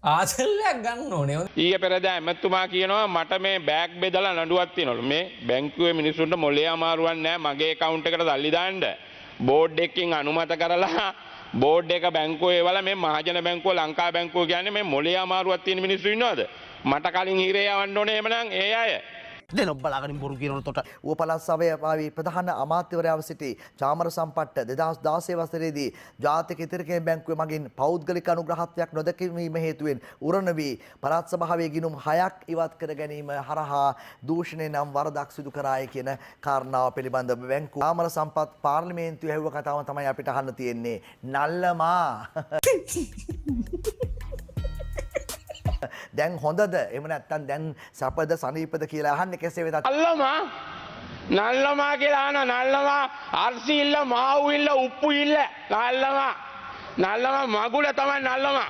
ආසල්ලයක් ගන්න ඕනේ. ඊයේ පෙරදා එමෙතුමා කියනවා මට මේ බෑග් බෙදලා නඩුවක් තියෙනවලු. මේ බැංකුවේ මිනිස්සුන්ට මොලේ අමාරුවක් නැහැ මගේ account එකට සල්ලි දාන්න. බෝඩ් එකකින් අනුමත කරලා බෝඩ් එක බැංකුවේ වල මේ මහජන බැංකුව ලංකා බැංකුව කියන්නේ මේ මොලේ අමාරුවක් තියෙන මිනිස්සු ඉන්නවද? මට කලින් හිරේ යවන්න ඕනේ එහෙමනම් ඒ අය. දැන් ඔබලාගෙන බොරු කියනකොට ඌව පළාත් සභාවේ ප්‍රධාන අමාත්‍යවරයාව සිටි චාමර සම්පට්ට 2016 වසරේදී ජාතික ඉතිරිකේ බැංකුවේ මගින් පෞද්ගලික අනුග්‍රහත්වයක් නොදැකීම හේතුවෙන් උරණ වී පළාත් සභාවේ ගිණුම් 6ක් ඉවත් කර ගැනීම හරහා දූෂණය නම් වරදක් සිදු කරායි කියන කාරණාව පිළිබඳව බැංකුව චාමර සම්පත් පාර්ලිමේන්තුවේ ඇහුව කතාව තමයි අපිට අහන්න තියෙන්නේ. නල්ලමා දැන් හොඳද එහෙම නැත්නම් දැන් සපද සනීපද කියලා අහන්නේ කෙසේ වෙතත් නල්ලමා කියලා අහන නල්ලමා අර්සි ඉල්ල මාව් ඉල්ල උප්පු ඉල්ල නල්ලමා මගුල තමයි නල්ලමා